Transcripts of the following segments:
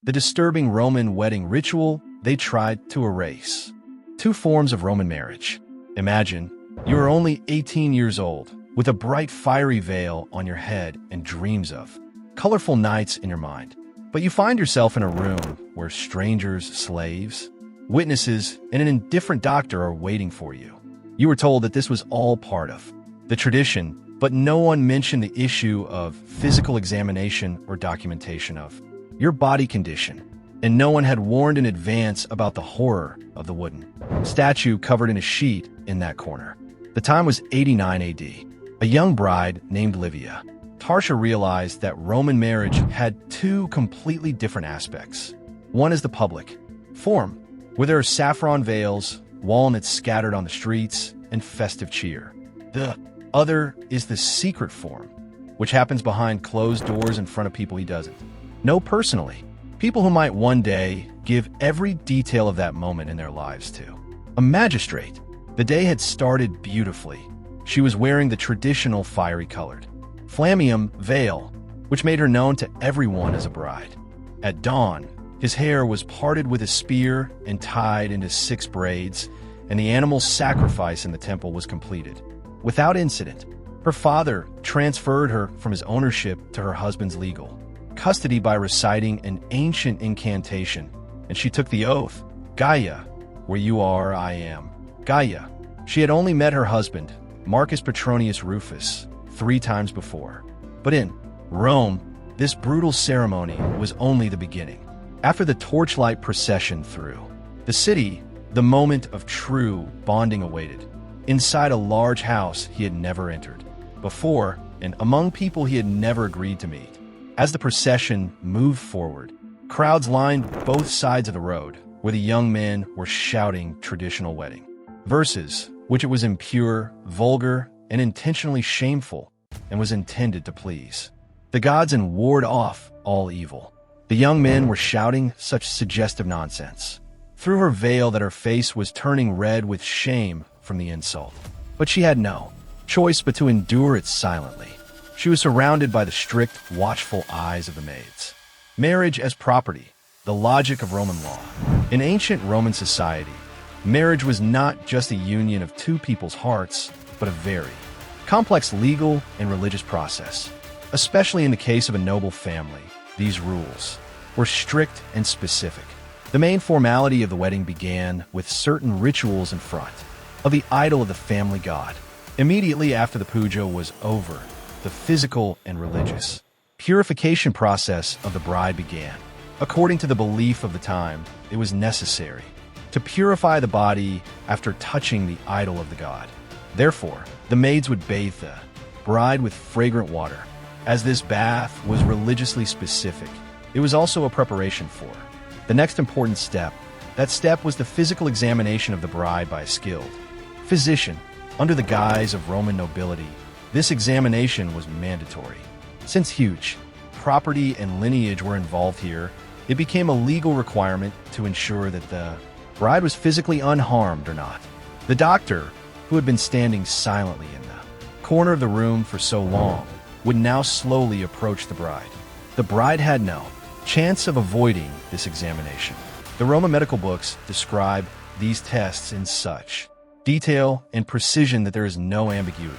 the disturbing Roman wedding ritual they tried to erase. Two forms of Roman marriage. Imagine you are only 18 years old, with a bright fiery veil on your head and dreams of colorful nights in your mind. But you find yourself in a room where strangers, slaves, witnesses, and an indifferent doctor are waiting for you. You were told that this was all part of the tradition, but no one mentioned the issue of physical examination or documentation of your body condition. And no one had warned in advance about the horror of the wooden statue covered in a sheet in that corner. The time was 89 AD. A young bride named Livia. Tarsha realized that Roman marriage had two completely different aspects. One is the public form, where there are saffron veils, walnuts scattered on the streets, and festive cheer. The other is the secret form, which happens behind closed doors in front of people he doesn't know personally. People who might one day give every detail of that moment in their lives to a magistrate. The day had started beautifully. She was wearing the traditional fiery-colored flammeum veil, which made her known to everyone as a bride. At dawn, his hair was parted with a spear and tied into 6 braids, and the animal sacrifice in the temple was completed. Without incident, her father transferred her from his ownership to her husband's legal custody by reciting an ancient incantation, and she took the oath, Gaia, where you are, I am. Gaia. She had only met her husband, Marcus Petronius Rufus, 3 times before. But in Rome, this brutal ceremony was only the beginning. After the torchlight procession through the city, the moment of true bonding awaited. Inside a large house he had never entered before, and among people he had never agreed to meet. As the procession moved forward, crowds lined both sides of the road, where the young men were shouting traditional wedding verses, which it was impure, vulgar, and intentionally shameful, and was intended to please the gods and ward off all evil. The young men were shouting such suggestive nonsense through her veil that her face was turning red with shame from the insult. But she had no choice but to endure it silently. She was surrounded by the strict, watchful eyes of the maids. Marriage as property, the logic of Roman law. In ancient Roman society, marriage was not just a union of two people's hearts, but a very complex legal and religious process. Especially in the case of a noble family, these rules were strict and specific. The main formality of the wedding began with certain rituals in front of the idol of the family god. Immediately after the puja was over, the physical and religious purification process of the bride began. According to the belief of the time, it was necessary to purify the body after touching the idol of the god. Therefore, the maids would bathe the bride with fragrant water. As this bath was religiously specific, it was also a preparation for the next important step. That step was the physical examination of the bride by a skilled physician. Under the guise of Roman nobility, this examination was mandatory. Since huge property and lineage were involved here, it became a legal requirement to ensure that the bride was physically unharmed or not. The doctor, who had been standing silently in the corner of the room for so long, would now slowly approach the bride. The bride had no chance of avoiding this examination. The Roman medical books describe these tests in such detail and precision that there is no ambiguity.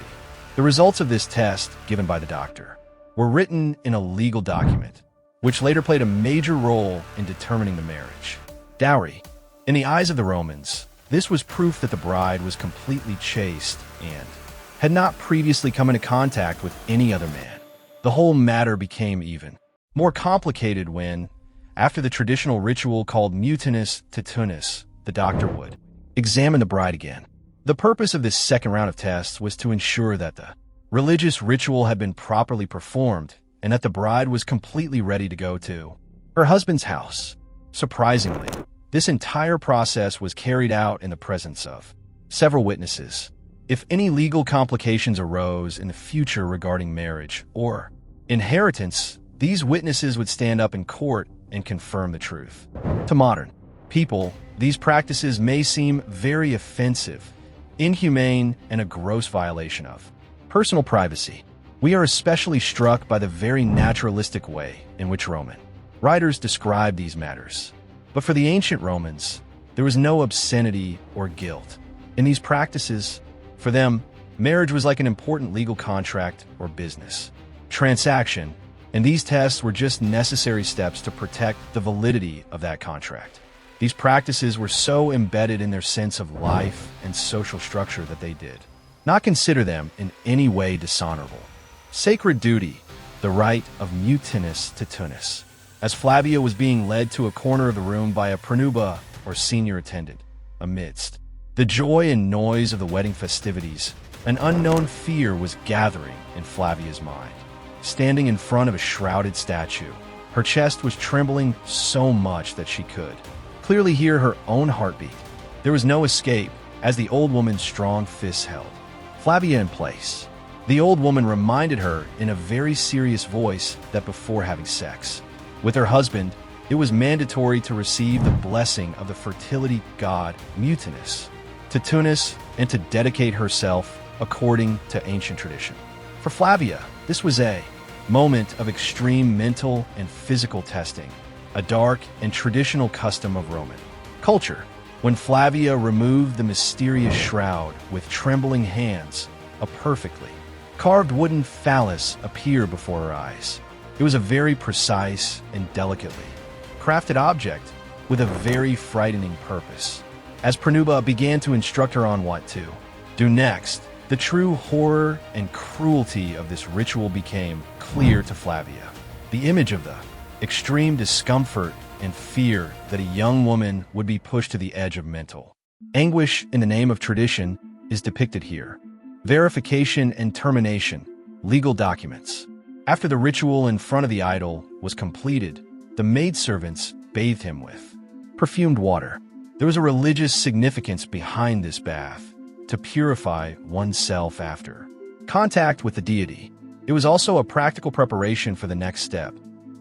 The results of this test, given by the doctor, were written in a legal document, which later played a major role in determining the marriage. Dowry. In the eyes of the Romans, this was proof that the bride was completely chaste and had not previously come into contact with any other man. The whole matter became even more complicated when, after the traditional ritual called mutinus titunis, the doctor would examine the bride again. The purpose of this second round of tests was to ensure that the religious ritual had been properly performed and that the bride was completely ready to go to her husband's house. Surprisingly, this entire process was carried out in the presence of several witnesses. If any legal complications arose in the future regarding marriage or inheritance, these witnesses would stand up in court and confirm the truth. To modern people, these practices may seem very offensive, inhumane, and a gross violation of personal privacy. We are especially struck by the very naturalistic way in which Roman Writers describe these matters. But for the ancient Romans, there was no obscenity or guilt. In these practices, for them, marriage was like an important legal contract or business transaction, and these tests were just necessary steps to protect the validity of that contract. These practices were so embedded in their sense of life and social structure that they did not consider them in any way dishonorable. Sacred duty, the right of mutinous to tunis. As Flavia was being led to a corner of the room by a praenuba or senior attendant, amidst the joy and noise of the wedding festivities, an unknown fear was gathering in Flavia's mind. Standing in front of a shrouded statue, her chest was trembling so much that she could clearly hear her own heartbeat. There was no escape as the old woman's strong fists held Flavia in place. The old woman reminded her in a very serious voice that before having sex with her husband, it was mandatory to receive the blessing of the fertility god Mutinous, to Tunis, and to dedicate herself according to ancient tradition. For Flavia, this was a moment of extreme mental and physical testing, a dark and traditional custom of Roman culture. When Flavia removed the mysterious shroud with trembling hands, a perfectly carved wooden phallus appeared before her eyes. It was a very precise and delicately crafted object with a very frightening purpose. As Pranuba began to instruct her on what to do next, the true horror and cruelty of this ritual became clear to Flavia. The image of the extreme discomfort and fear that a young woman would be pushed to the edge of mental anguish in the name of tradition is depicted here. Verification and termination, legal documents. After the ritual in front of the idol was completed, the maidservants bathed him with perfumed water. There was a religious significance behind this bath, to purify oneself after contact with the deity. It was also a practical preparation for the next step,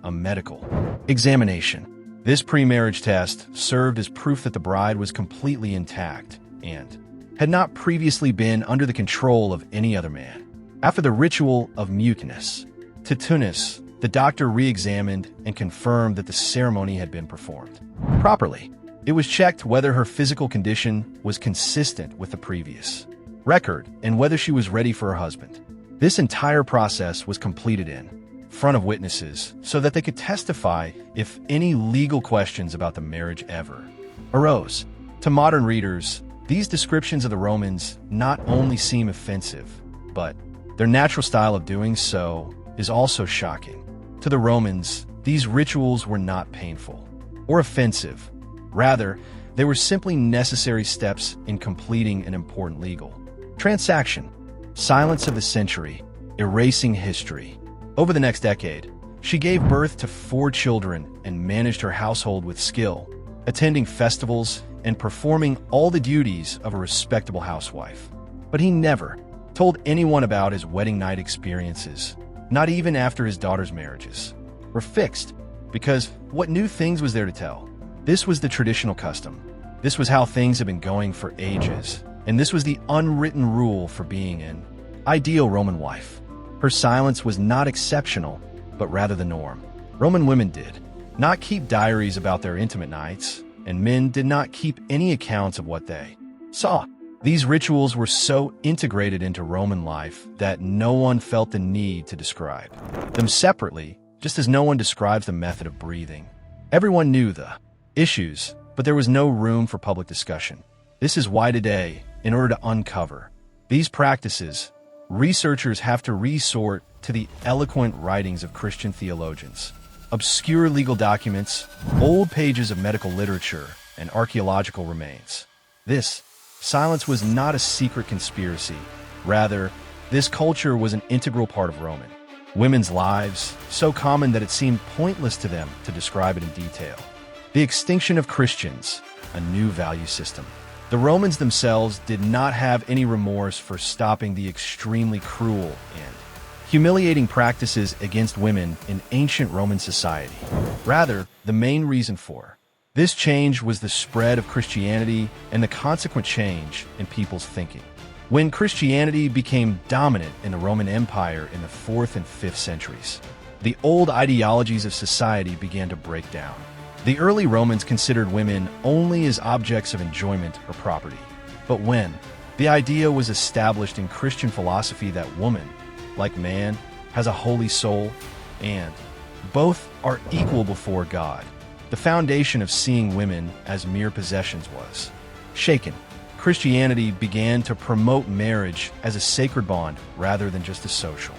a medical examination. This pre-marriage test served as proof that the bride was completely intact and had not previously been under the control of any other man. After the ritual of mutinous to Tunis, the doctor re-examined and confirmed that the ceremony had been performed properly. It was checked whether her physical condition was consistent with the previous record and whether she was ready for her husband. This entire process was completed in front of witnesses so that they could testify if any legal questions about the marriage ever arose. To modern readers, these descriptions of the Romans not only seem offensive, but their natural style of doing so is also shocking. To the Romans, these rituals were not painful or offensive. Rather, they were simply necessary steps in completing an important legal transaction. Silence of the century, erasing history. Over the next decade, she gave birth to 4 children and managed her household with skill, attending festivals and performing all the duties of a respectable housewife. But he never told anyone about his wedding night experiences, not even after his daughter's marriages were fixed, because what new things was there to tell? This was the traditional custom. This was how things had been going for ages, and this was the unwritten rule for being an ideal Roman wife. Her silence was not exceptional, but rather the norm. Roman women did not keep diaries about their intimate nights, and men did not keep any accounts of what they saw. These rituals were so integrated into Roman life that no one felt the need to describe them separately, just as no one describes the method of breathing. Everyone knew the issues, but there was no room for public discussion. This is why today, in order to uncover these practices, researchers have to resort to the eloquent writings of Christian theologians, obscure legal documents, old pages of medical literature, and archaeological remains. This silence was not a secret conspiracy. Rather, this culture was an integral part of Roman women's lives, so common that it seemed pointless to them to describe it in detail. The extinction of Christians, a new value system. The Romans themselves did not have any remorse for stopping the extremely cruel and humiliating practices against women in ancient Roman society. Rather, the main reason for this change was the spread of Christianity and the consequent change in people's thinking. When Christianity became dominant in the Roman Empire in the 4th and 5th centuries, the old ideologies of society began to break down. The early Romans considered women only as objects of enjoyment or property. But when the idea was established in Christian philosophy that woman, like man, has a holy soul and both are equal before God, the foundation of seeing women as mere possessions was shaken. Christianity began to promote marriage as a sacred bond rather than just a social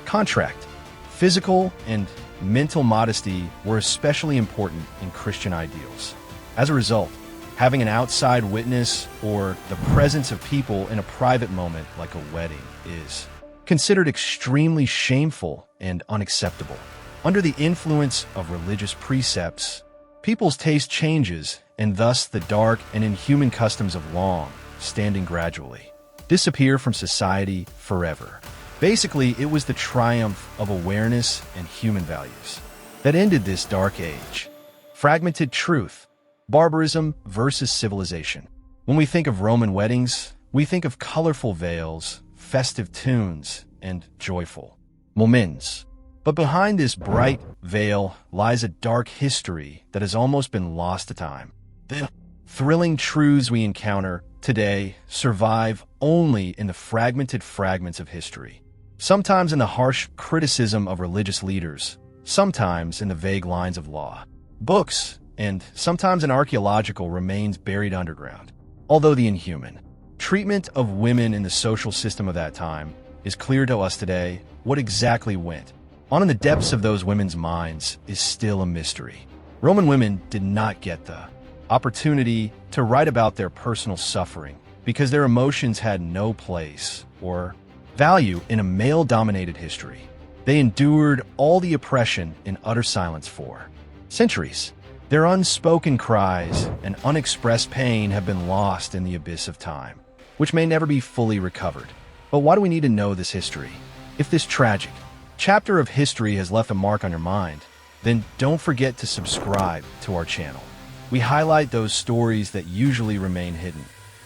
contract. Physical and mental modesty were especially important in Christian ideals. As a result, having an outside witness or the presence of people in a private moment like a wedding is considered extremely shameful and unacceptable. Under the influence of religious precepts, people's taste changes, and thus the dark and inhuman customs of long-standing gradually disappear from society forever. Basically, it was the triumph of awareness and human values that ended this dark age. Fragmented truth, barbarism versus civilization. When we think of Roman weddings, we think of colorful veils, festive tunes, and joyful moments. But behind this bright veil lies a dark history that has almost been lost to time. The thrilling truths we encounter today survive only in the fragmented fragments of history. Sometimes in the harsh criticism of religious leaders, sometimes in the vague lines of law, books, and sometimes in archaeological remains buried underground. Although the inhuman treatment of women in the social system of that time is clear to us today, what exactly went on in the depths of those women's minds is still a mystery. Roman women did not get the opportunity to write about their personal suffering because their emotions had no place or value in a male-dominated history. They endured all the oppression in utter silence for centuries. Their unspoken cries and unexpressed pain have been lost in the abyss of time, which may never be fully recovered. But why do we need to know this history? If this tragic chapter of history has left a mark on your mind, then don't forget to subscribe to our channel. We highlight those stories that usually remain hidden,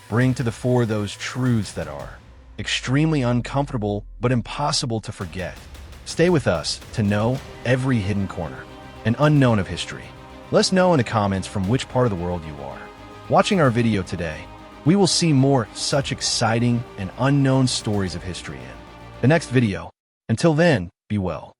bring to the fore those truths that are extremely uncomfortable but impossible to forget. Stay with us to know every hidden corner and unknown of history. Let us know in the comments from which part of the world you are watching our video today. We will see more such exciting and unknown stories of history in the next video. Until then, be well.